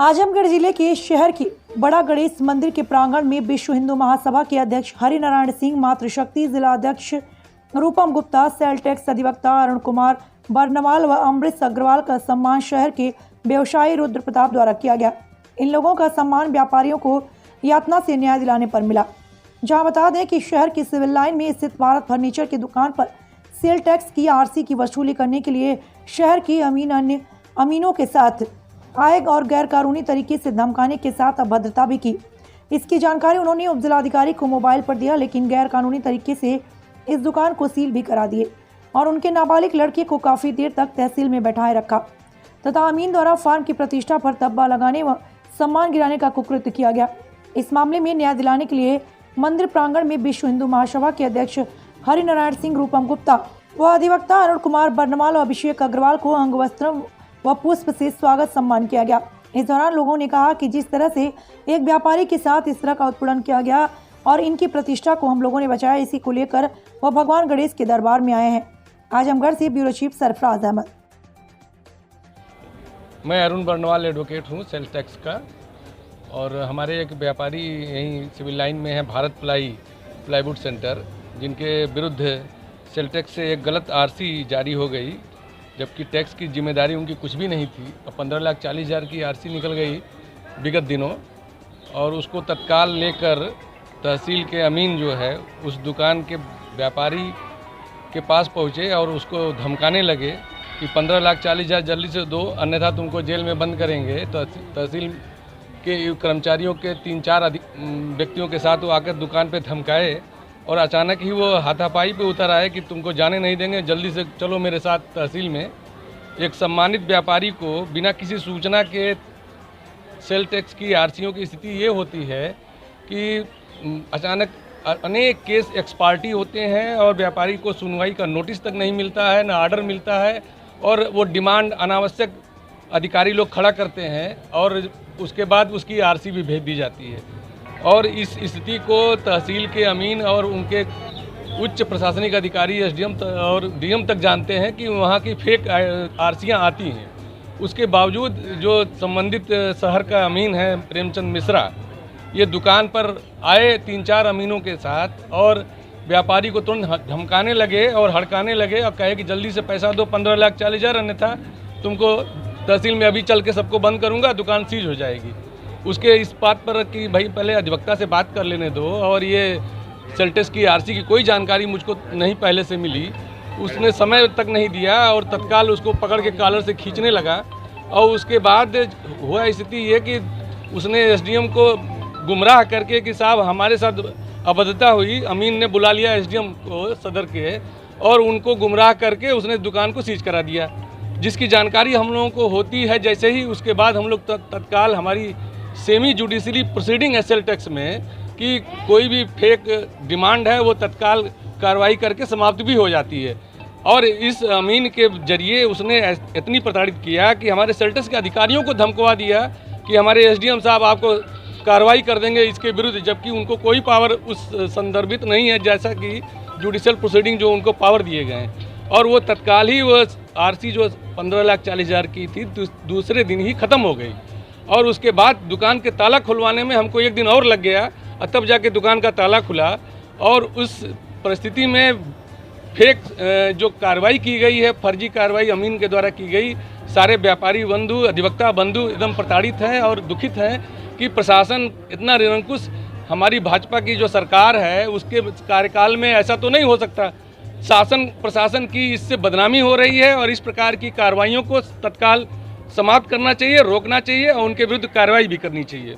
आजमगढ़ जिले के शहर के बड़ा गणेश मंदिर के प्रांगण में विश्व हिंदू महासभा के अध्यक्ष हरिनारायण सिंह, मातृशक्ति जिला अध्यक्ष रूपम गुप्ता, सेल टैक्स अधिवक्ता अरुण कुमार बरनवाल व अमृत अग्रवाल का सम्मान शहर के व्यवसायी रुद्र प्रताप द्वारा किया गया। इन लोगों का सम्मान व्यापारियों को यातना से न्याय दिलाने पर मिला। जहां बता दें कि शहर की सिविल लाइन में स्थित भारत फर्नीचर की दुकान पर सेल टैक्स की आरसी की वसूली करने के लिए शहर की अमीनों के साथ आए और गैर कानूनी तरीके से धमकाने के साथ अभद्रता भी की। इसकी जानकारी उन्होंने उप जिलाधिकारी को मोबाइल पर दिया, लेकिन गैर कानूनी तरीके से इस दुकान को सील भी करा दिए और उनके नाबालिग लड़के को काफी देर तक तहसील में बैठाए रखा तथा अमीन द्वारा फार्म की प्रतिष्ठा पर तब्बा लगाने व सम्मान गिराने का कुकृत्य किया गया। इस मामले में न्याय दिलाने के लिए मंदिर प्रांगण में विश्व हिंदू महासभा के अध्यक्ष हरिनारायण सिंह, रूपम गुप्ता व अधिवक्ता अरुण कुमार बरनवाल और अभिषेक अग्रवाल को अंग वस्त्र व पुष्प से स्वागत सम्मान किया गया। इस दौरान लोगों ने कहा कि जिस तरह से एक व्यापारी के साथ इस तरह का उत्पीड़न किया गया और इनकी प्रतिष्ठा को हम लोगों ने बचाया, इसी को लेकर वह भगवान गणेश के दरबार में आए हैं। आजमगढ़ से ब्यूरो चीफ सरफराज अहमद। मैं अरुण बरनवाल एडवोकेट हूँ सेल टैक्स का, और हमारे एक व्यापारी यहीं सिविल लाइन में है, भारत प्लाईवुड सेंटर, जिनके विरुद्ध सेल टैक्स से एक गलत आरसी जारी हो गई, जबकि टैक्स की जिम्मेदारी उनकी कुछ भी नहीं थी। और 15,40,000 की आरसी निकल गई विगत दिनों, और उसको तत्काल लेकर तहसील के अमीन जो है उस दुकान के व्यापारी के पास पहुँचे और उसको धमकाने लगे कि 15,40,000 जल्दी से दो, अन्यथा तुमको जेल में बंद करेंगे। तो तहसील के कर्मचारियों के 3-4 व्यक्तियों के साथ वो आकर दुकान पे धमकाए और अचानक ही वो हाथापाई पे उतर आए कि तुमको जाने नहीं देंगे, जल्दी से चलो मेरे साथ तहसील में। एक सम्मानित व्यापारी को बिना किसी सूचना के सेल टैक्स की आरसीओं की स्थिति ये होती है कि अचानक अनेक केस एक्सपार्टी होते हैं और व्यापारी को सुनवाई का नोटिस तक नहीं मिलता है, ना ऑर्डर मिलता है, और वो डिमांड अनावश्यक अधिकारी लोग खड़ा करते हैं और उसके बाद उसकी आरसी भी भेज दी जाती है। और इस स्थिति को तहसील के अमीन और उनके उच्च प्रशासनिक अधिकारी एसडीएम और डीएम तक जानते हैं कि वहाँ की फेक आरसियाँ आती हैं। उसके बावजूद जो संबंधित शहर का अमीन है प्रेमचंद मिश्रा, ये दुकान पर आए 3-4 अमीनों के साथ और व्यापारी को तुरंत धमकाने लगे और हड़काने लगे और कहे कि जल्दी से पैसा दो, 15,40,000, अन्यथा तुमको तहसील में अभी चल के सबको बंद करूँगा, दुकान सीज हो जाएगी। उसके इस बात पर कि भाई पहले अधिवक्ता से बात कर लेने दो, और ये सेल टैक्स की आरसी की कोई जानकारी मुझको नहीं पहले से मिली, उसने समय तक नहीं दिया और तत्काल उसको पकड़ के कॉलर से खींचने लगा। और उसके बाद हुआ स्थिति ये कि उसने एसडीएम को गुमराह करके कि साहब हमारे साथ अभद्रता हुई, अमीन ने बुला लिया एसडीएम को सदर के और उनको गुमराह करके उसने दुकान को सीज करा दिया, जिसकी जानकारी हम लोगों को होती है। जैसे ही उसके बाद हम लोग तत्काल हमारी सेमी जुडिशरी प्रोसीडिंग है सेल टैक्स में कि कोई भी फेक डिमांड है वो तत्काल कार्रवाई करके समाप्त भी हो जाती है। और इस अमीन के जरिए उसने इतनी प्रताड़ित किया कि हमारे सेल टैक्स के अधिकारियों को धमकवा दिया कि हमारे एसडीएम साहब आपको कार्रवाई कर देंगे इसके विरुद्ध, जबकि उनको कोई पावर उस संदर्भित नहीं है जैसा कि जुडिशल प्रोसीडिंग जो उनको पावर दिए गए हैं। और वो तत्काल ही वो आरसी जो 15,40,000 की थी दूसरे दिन ही ख़त्म हो गई। और उसके बाद दुकान के ताला खुलवाने में हमको 1 दिन और लग गया, और तब जाके दुकान का ताला खुला। और उस परिस्थिति में फेक जो कार्रवाई की गई है, फर्जी कार्रवाई अमीन के द्वारा की गई, सारे व्यापारी बंधु, अधिवक्ता बंधु एकदम प्रताड़ित हैं और दुखित हैं कि प्रशासन इतना निरंकुश, हमारी भाजपा की जो सरकार है उसके कार्यकाल में ऐसा तो नहीं हो सकता। शासन प्रशासन की इससे बदनामी हो रही है और इस प्रकार की कार्रवाइयों को तत्काल समाप्त करना चाहिए, रोकना चाहिए और उनके विरुद्ध कार्रवाई भी करनी चाहिए।